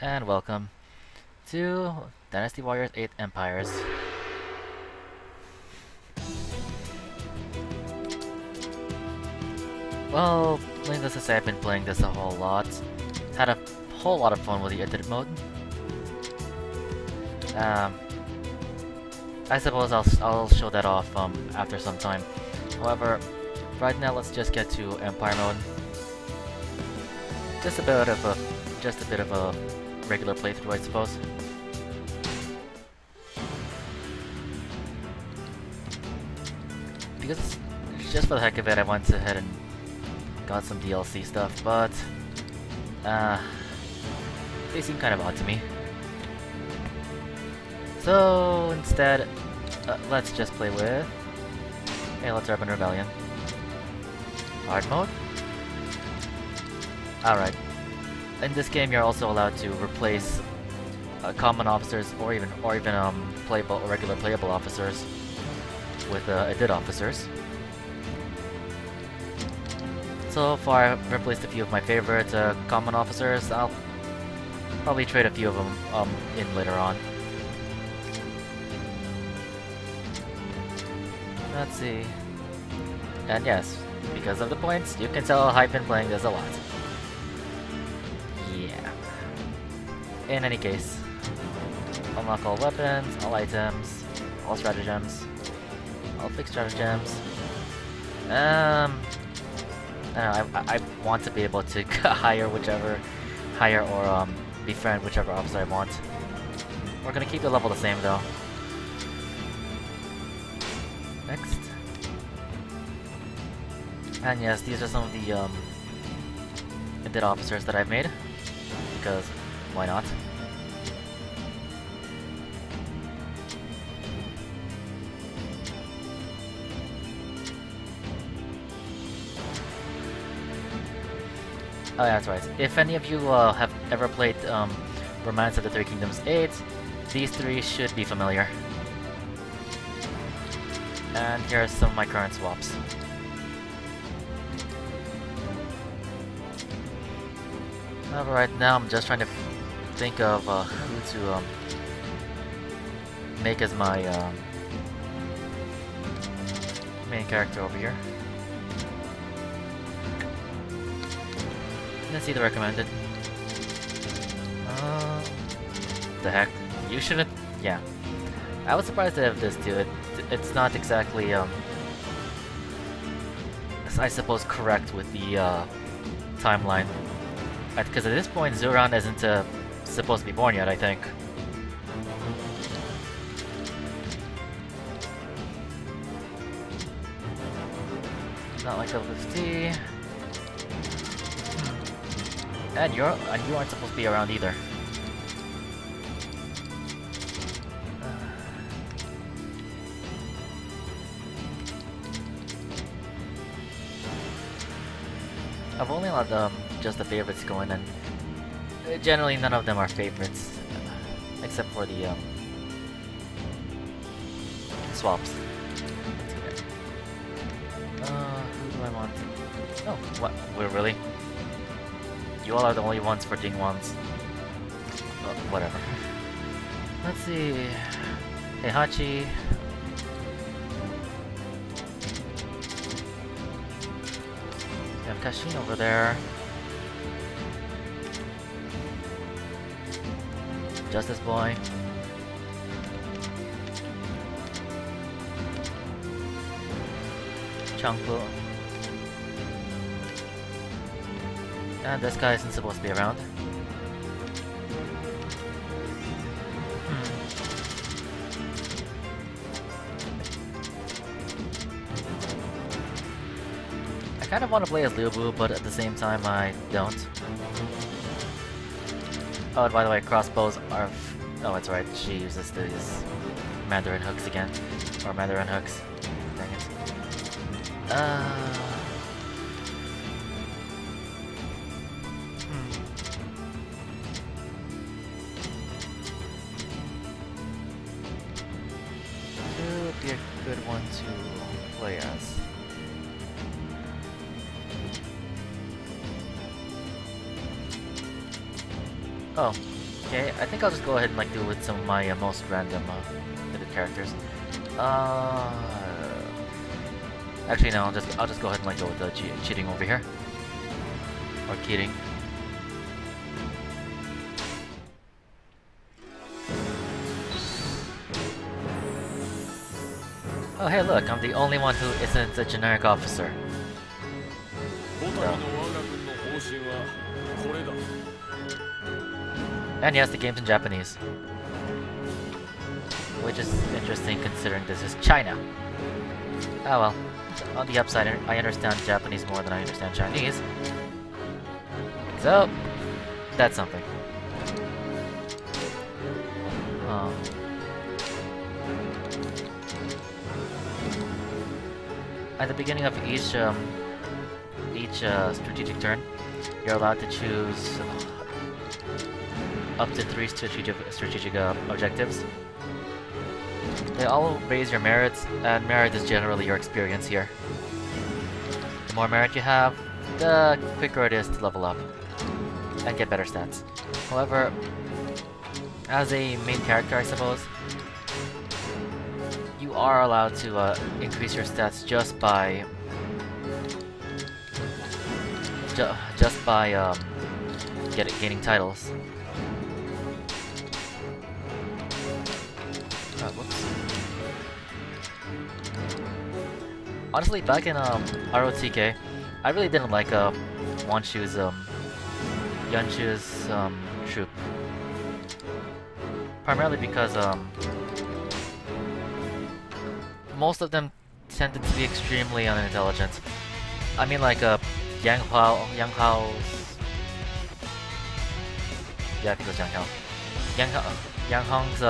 and welcome to Dynasty Warriors 8 Empires. Well, needless to say, I've been playing this a whole lot. Had a whole lot of fun with the edit mode. I suppose I'll show that off after some time. However, right now let's just get to Empire mode. Just a bit of a regular playthrough, I suppose. Because just for the heck of it, I went ahead and got some DLC stuff, but they seem kind of odd to me. So instead, let's just play with let's Urban Rebellion. Hard mode? Alright. In this game, you're also allowed to replace common officers or even playable or regular playable officers with edit officers. So far, I've replaced a few of my favorite common officers. I'll probably trade a few of them in later on. Let's see. And yes, because of the points, you can tell I've been playing this a lot. Yeah. In any case, unlock all weapons, all items, all stratagems, all fixed stratagems. I don't know, I want to be able to hire or befriend whichever officer I want. We're gonna keep the level the same though. Next. And yes, these are some of the edit officers that I've made, because why not? Oh yeah, that's right. If any of you have ever played Romance of the Three Kingdoms 8, these three should be familiar. And here are some of my current swaps. However, right now I'm just trying to think of who to make as my main character over here. Let's see the recommended. The heck? You shouldn't. Yeah. I was surprised to have this too. It's not exactly, I suppose, correct with the timeline. Because at this point, Zuran isn't supposed to be born yet, I think. Not like level 50. And you aren't supposed to be around either. I've only allowed just the favorites go in, and generally none of them are favorites, except for the swaps. Let's see there. Who do I want? Oh, what? We're really? You all are the only ones for Ding ones. Whatever. Let's see. Heihachi. We have Kashin over there. Justice Boy. Changpu. And this guy isn't supposed to be around. I kind of want to play as Liu Bu, but at the same time I don't. Oh, and by the way, crossbows are... Oh, that's right, she uses these Mandarin hooks again. Or Mandarin hooks. Dang it. Would be a good one to play as. Oh, Okay, I think I'll just go ahead and like do it with some of my most random characters. Actually, no. I'll just go ahead and like go with the cheating over here, or cheating. Oh, hey, look! I'm the only one who isn't a generic officer. So. And yes, the game's in Japanese, which is interesting considering this is China. Oh well. On the upside, I understand Japanese more than I understand Chinese. So, that's something. At the beginning of each strategic turn, you're allowed to choose up to 3 strategic objectives. They all raise your merits, and merit is generally your experience here. The more merit you have, the quicker it is to level up and get better stats. However, as a main character, I suppose, you are allowed to increase your stats just by gaining titles. Whoops. Honestly, back in ROTK, I really didn't like Yuanchu's troop. Primarily because most of them tended to be extremely unintelligent. I mean, like Yang Hao's. Yeah, I think it was Yang Hong's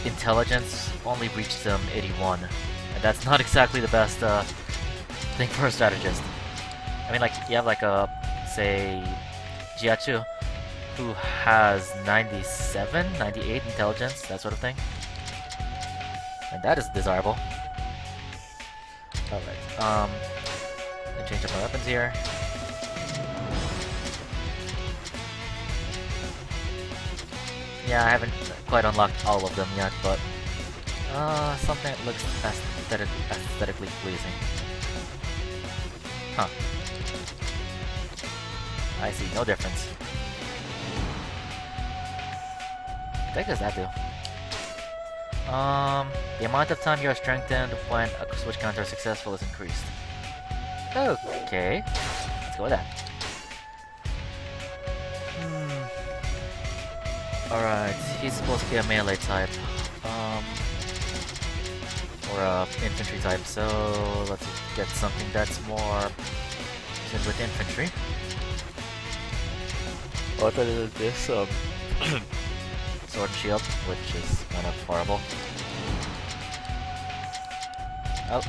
intelligence only reached 81, and that's not exactly the best thing for a strategist. I mean, like, you have like say Jiachu, who has 97, 98 intelligence, that sort of thing, and that is desirable. Alright, let me change up my weapons here. Yeah, I haven't quite unlocked all of them yet, but something that looks aesthetically pleasing. Huh. I see, no difference. What the heck does that do? The amount of time you are strengthened when a switch counter is successful is increased. Okay, let's go with that. Alright, he's supposed to be a melee type. Or a infantry type, so let's get something that's more tuned with infantry. Other than this, sword and shield, which is kind of horrible. Oh,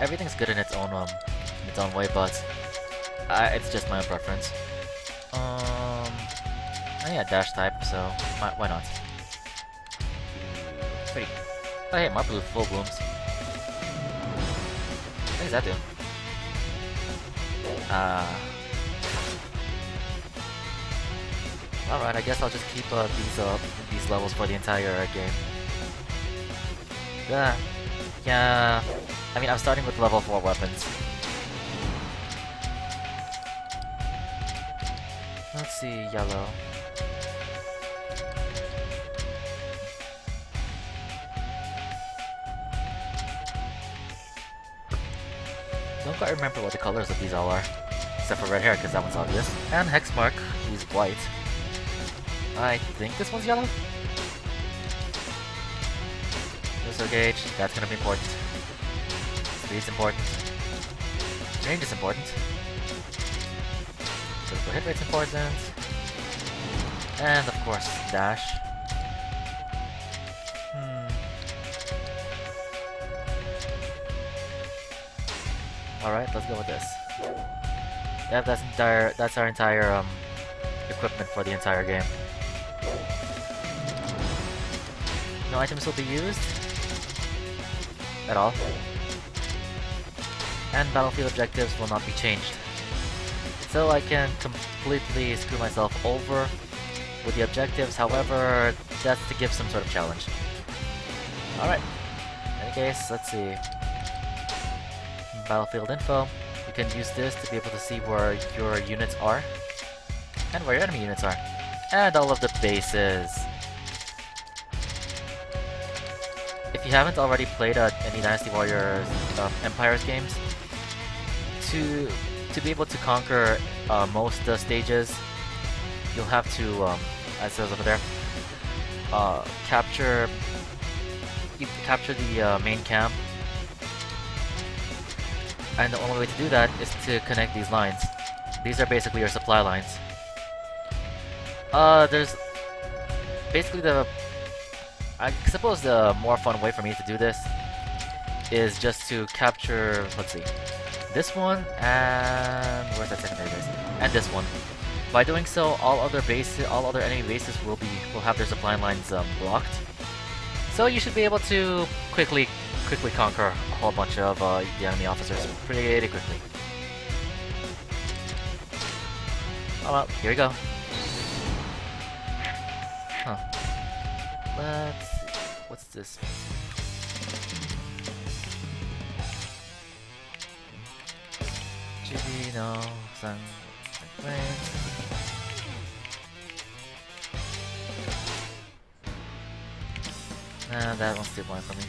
everything's good in its own way, but it's just my own preference. Yeah, dash type, so why not? Pretty. Oh hey, my blue full blooms. What does that do? Alright, I guess I'll just keep these levels for the entire game. Yeah. I mean, I'm starting with level 4 weapons. Let's see, yellow. Don't quite remember what the colors of these all are, except for red hair, because that one's obvious. And Hexmark, who's white. I think this one's yellow? User gauge, that's gonna be important. Speed's important. Range is important. Critical hit rate's important. And of course, dash. Alright, let's go with this. Yeah, that's our entire equipment for the entire game. No items will be used at all. And battlefield objectives will not be changed. So I can completely screw myself over with the objectives. However, that's to give some sort of challenge. Alright. In any case, let's see. Battlefield info. You can use this to be able to see where your units are and where your enemy units are, and all of the bases. If you haven't already played any Dynasty Warriors Empires games, to be able to conquer most stages, you'll have to, as it says over there, capture the main camp. And the only way to do that is to connect these lines. These are basically your supply lines. There's basically I suppose the more fun way for me to do this is just to capture, let's see, this one and where's that secondary base? And this one. By doing so, all other enemy bases will have their supply lines blocked. So you should be able to quickly conquer a whole bunch of the enemy officers pretty quickly. Oh well, here we go. Huh. Let's see. What's this? Chibi no San Nah, that one's too blind for me.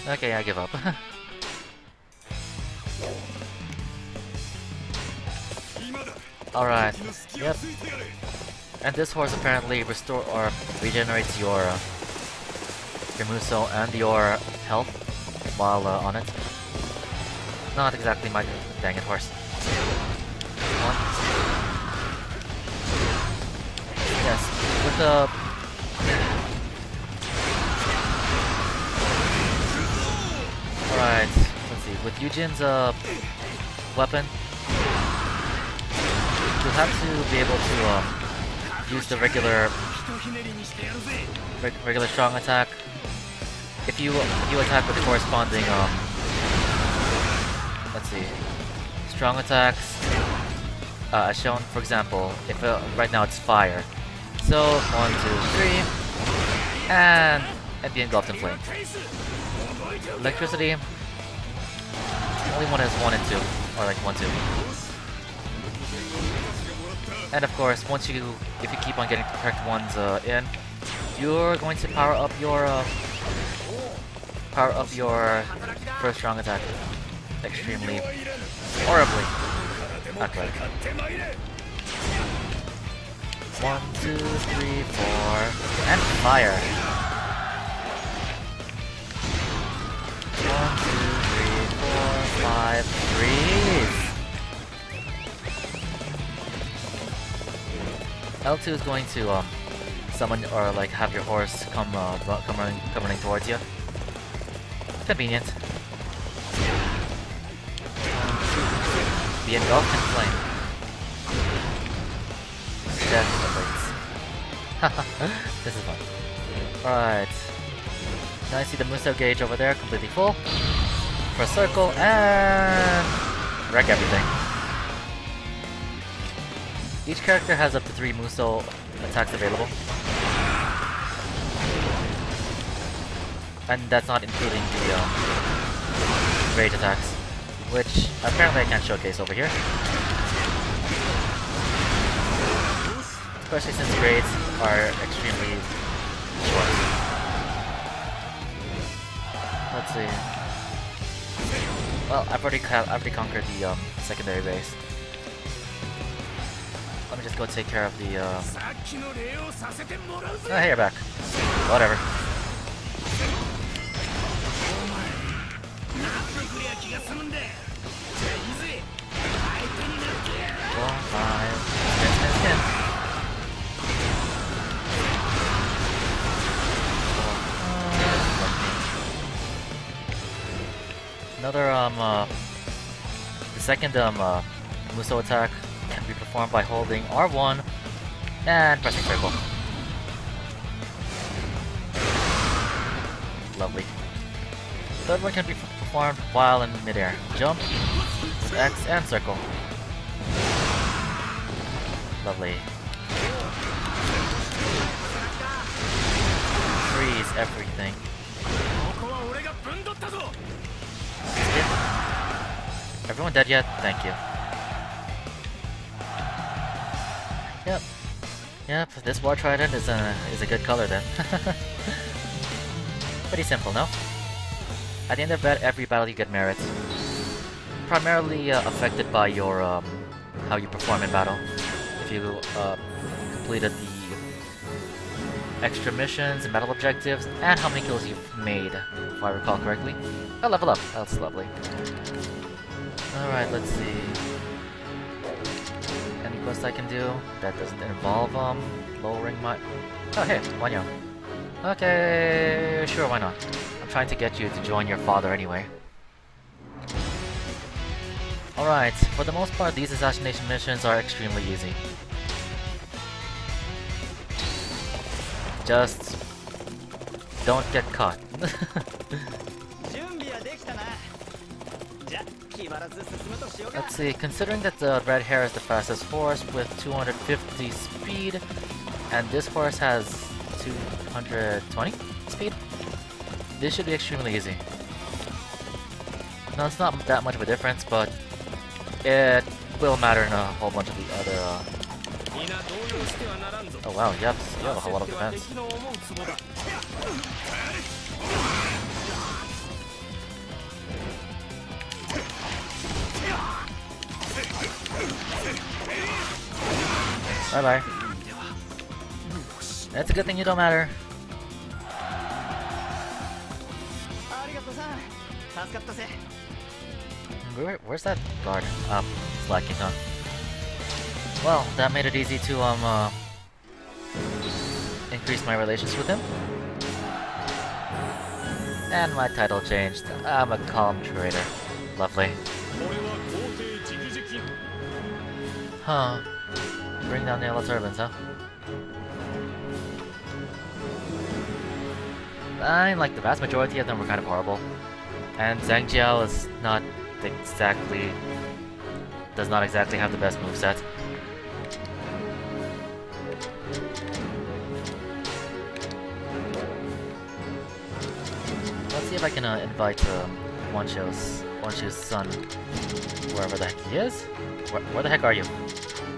Okay, I give up. Alright, yep. And this horse apparently regenerates your Muso and your health while on it. Not exactly my dang it horse. One. Yes, with the Alright, let's see. With Yu Jin's weapon, you'll have to be able to use the regular strong attack. If you attack with the corresponding let's see, strong attacks as shown. For example, if right now it's fire, so 1, 2, 3, and be engulfed in flame. Electricity, only one has 1 and 2, or like 1, 2. And of course, if you keep on getting the correct ones in, you're going to power up your first strong attack extremely horribly. Not good. 1, 2, 3, 4, and fire. 1, 2, 3, 4, 5, freeze. L2 is going to summon or like have your horse come running towards you. Convenient. Be engulfed in flame. Death awaits. This is fun. Alright. Now I see the Muso gauge over there, completely full. For a circle and wreck everything. Each character has up to 3 Muso attacks available. And that's not including the rage attacks, which apparently I can't showcase over here. Especially since grades are extremely short. Let's see. Well, I've already conquered the secondary base. Let me just go take care of the oh, hey, you're back. Whatever. 4, 5, spin. Another the second Muso attack can be performed by holding R1 and pressing circle. lovely. Third one can be performed while in midair. Jump with X and circle. Lovely. Freeze everything. Everyone dead yet? Thank you. Yep. Yep, this war trident is a good color then. Pretty simple, no? At the end of every battle you get merit. Primarily affected by your how you perform in battle. If you completed the extra missions and battle objectives, and how many kills you've made, if I recall correctly. Oh, level up. That's lovely. Alright, let's see. Any quest I can do that doesn't involve lowering my... Oh hey, Wanyo. Okay, sure, why not? I'm trying to get you to join your father anyway. Alright, for the most part these assassination missions are extremely easy. Just don't get caught. Let's see, considering that the red hair is the fastest horse with 250 speed, and this horse has 220 speed, this should be extremely easy. No, it's not that much of a difference, but it will matter in a whole bunch of the other... Oh wow, yep, you have a whole lot of defense. Bye bye. That's a good thing you don't matter. Where's that guard? Slacking, huh? Well, that made it easy to increase my relations with him. And my title changed. I'm a calm trader. Lovely. Huh. Bring down the yellow turbans, huh? I mean, like, the vast majority of them were kind of horrible. And Zhang Jiao is not exactly... does not exactly have the best moveset. Let's see if I can invite Wanshu's son, wherever the heck he is. Where the heck are you?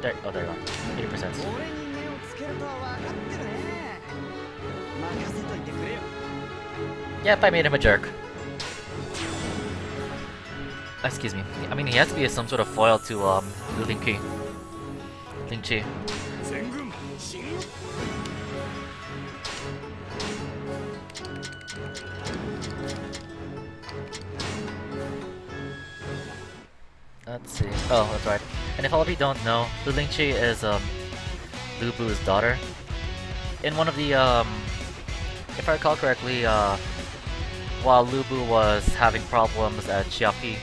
There, oh, there you are. 80%. Yep, I made him a jerk. Excuse me. I mean, he has to be some sort of foil to Ling Chi. Let's see. Oh, that's right. And if all of you don't know, Ling Chi is Lu Bu's daughter. In one of the if I recall correctly, while Lu Bu was having problems at Xiaopi,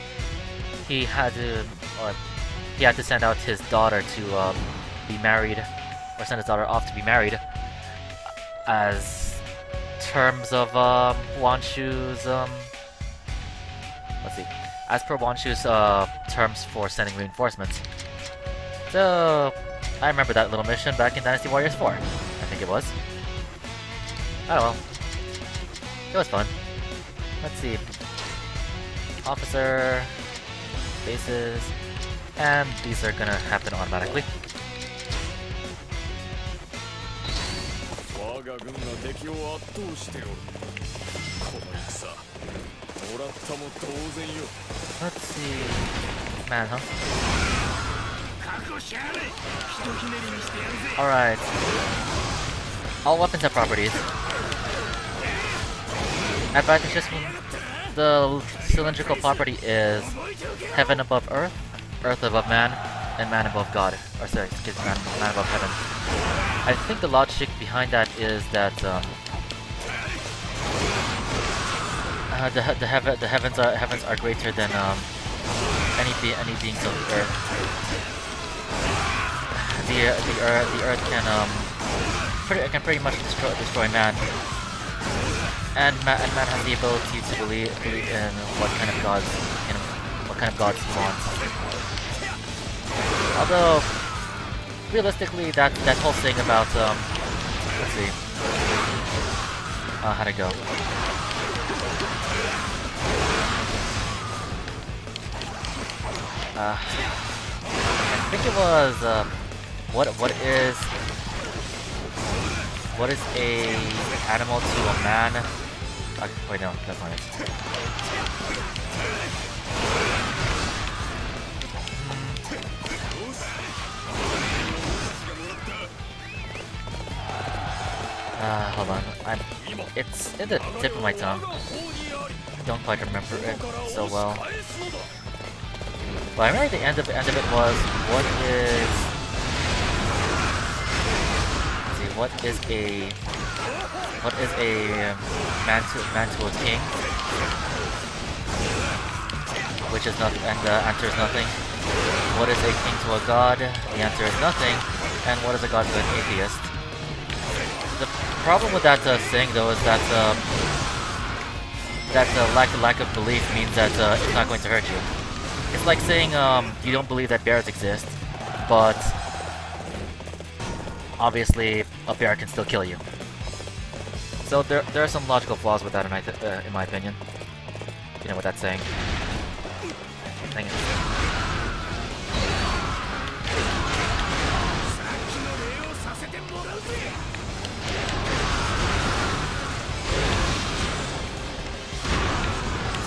he had to send out his daughter to be married, or send his daughter off to be married, as terms of Wanshu's let's see, as per Wanshu's terms for sending reinforcements. So I remember that little mission back in Dynasty Warriors 4, I think it was. Oh well, it was fun. Let's see, officer, bases, and these are gonna happen automatically. Let's see, man, huh? Alright. All weapons have properties. Advantages mean the cylindrical property is heaven above earth, earth above man, and man above God. Or sorry, excuse me, man above heaven. I think the logic behind that is that the heavens are greater than any beings of the earth. The earth can pretty much destroy man. And man has the ability to believe in what kind of gods he wants. Although realistically, that whole thing about let's see, how'd it go? I think it was what is a animal to a man? Wait, no, that's not it. Hold on. It's in the tip of my tongue. I don't quite remember it so well. But I remember the end of it was what is a man to a king, which is nothing, and the answer is nothing. What is a king to a god? The answer is nothing. And what is a god to an atheist? The problem with that saying though is that lack of belief means that it's not going to hurt you. It's like saying you don't believe that bears exist, but obviously a bear can still kill you. So there are some logical flaws with that, in my opinion. You know what that's saying. Dang it.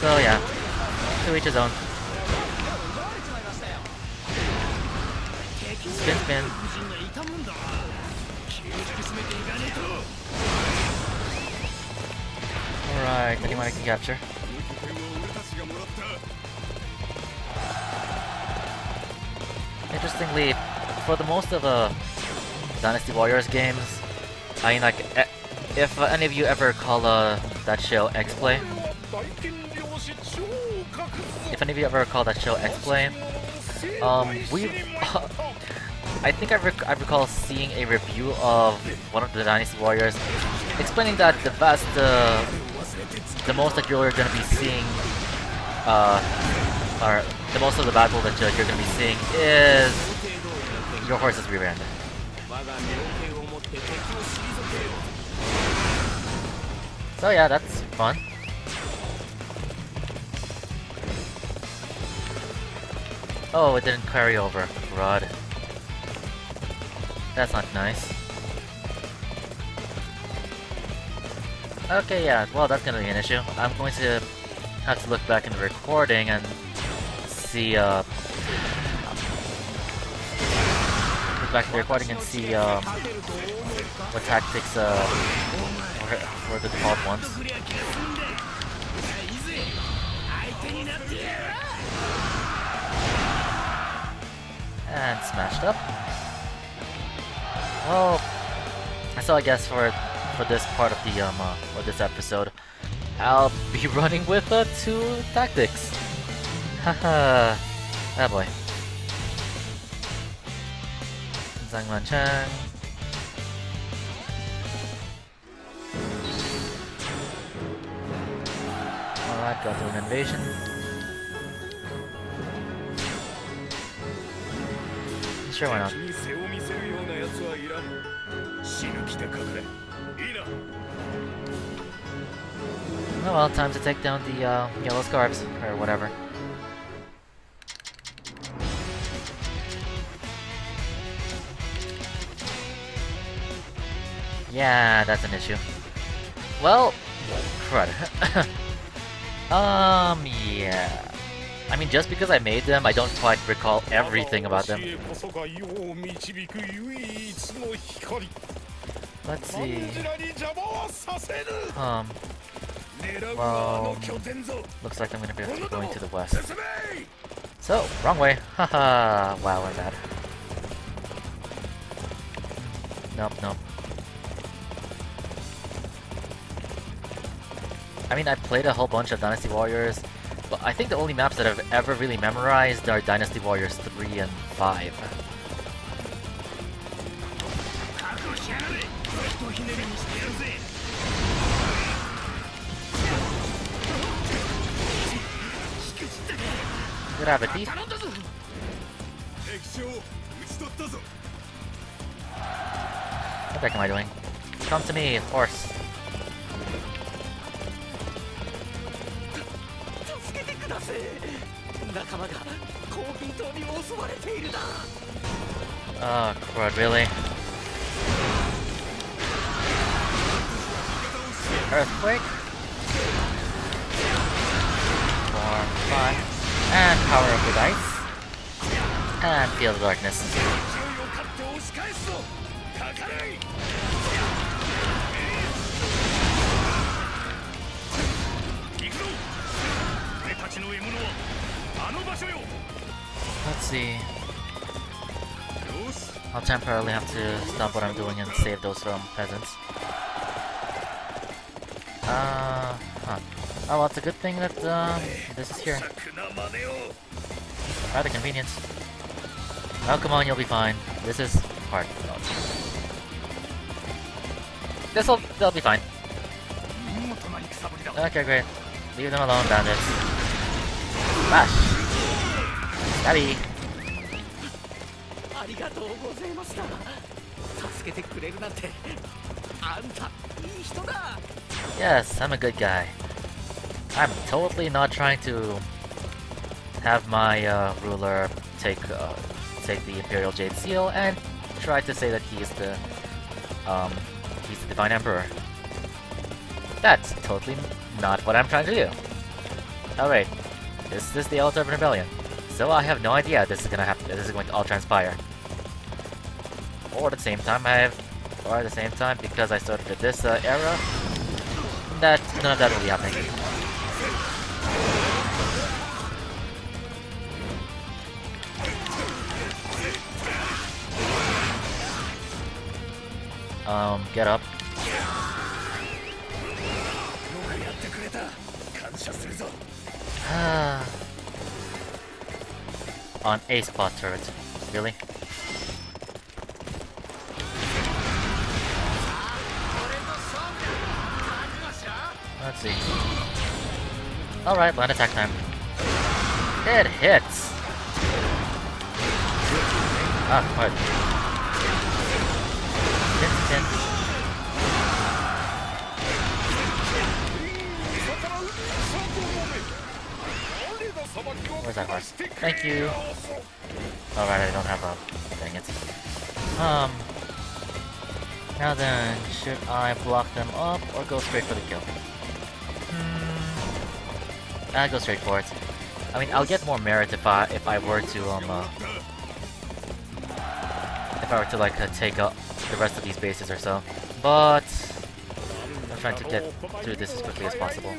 So yeah, to each his own. Spin, spin. Alright, anyone I can capture. Interestingly, for the most of the Dynasty Warriors games, I mean, like, if any of you ever call that show X-Play, I think I recall seeing a review of one of the Dynasty Warriors explaining that the most that you're going to be seeing, or the most of the battle that you're going to be seeing is your horse's rear end. So yeah, that's fun. Oh, it didn't carry over. Crud. That's not nice. Okay, yeah, well, that's gonna be an issue. I'm going to have to look back in the recording and see, look back in the recording and see, what tactics, were the default ones. And smashed up. Well, so I guess for this part of the or this episode, I'll be running with 2 tactics. Haha, ah boy. Zhangman-chan. Alright, got to an invasion. Sure, why not? Oh well, time to take down the yellow scarves, or whatever. Yeah, that's an issue. Well, crud. Yeah. I mean, just because I made them, I don't quite recall everything about them. Let's see. Well, looks like I'm gonna be going to the west. So, wrong way. Haha. Wow, my bad. Nope, nope. I mean, I played a whole bunch of Dynasty Warriors, but I think the only maps that I've ever really memorized are Dynasty Warriors 3 and 5. gravity. What the heck am I doing? Come to me, horse. Oh, crud, really? Earthquake. 4, 5. And power of the dice. And field of darkness. Let's see. I'll temporarily have to stop what I'm doing and save those peasants. Oh, well, it's a good thing that this is here. Rather convenient. Oh, come on, you'll be fine. This is hard. They'll be fine. Okay, great. Leave them alone, bandits. Smash! Stabby! Yes, I'm a good guy. I'm totally not trying to have my ruler take the Imperial Jade Seal and try to say that he's the Divine Emperor. That's totally not what I'm trying to do. Alright, this is the Old Urban Rebellion. So I have no idea this is gonna happen. This is going to all transpire. Or at the same time, because I started at this era, that none of that will be happening. Get up. On a spot turret. Really? Let's see. Alright, land attack time. It hits! Ah, what? Spin. Where's that horse? Thank you! Alright, I don't have a... dang it. Now then, should I block them up or go straight for the kill? I'll go straight for it. I mean, I'll get more merit if I were to like take out the rest of these bases or so. But I'm trying to get through this as quickly as possible.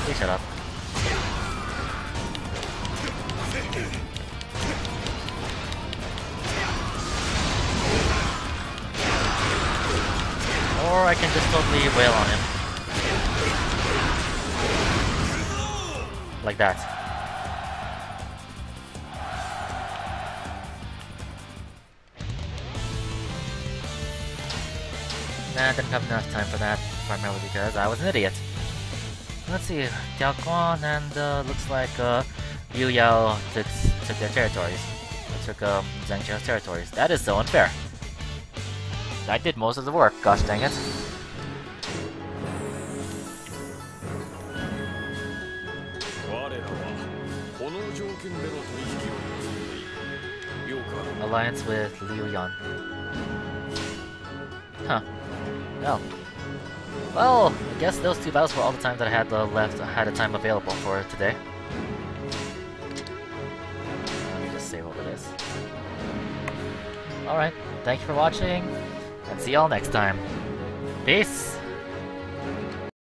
Please shut up. Or I can just totally wail on him. Like that. Nah, I didn't have enough time for that, primarily because I was an idiot. Let's see, Diao Quan and looks like Liu Yao took their territories. They took Zhang Qiao's territories. That is so unfair. I did most of the work, gosh dang it. Alliance with Liu Yan. Huh. No. Well, I guess those two battles were all the time that I had had a time available for today. Let me just save over this. Alright, thank you for watching, and see y'all next time. Peace!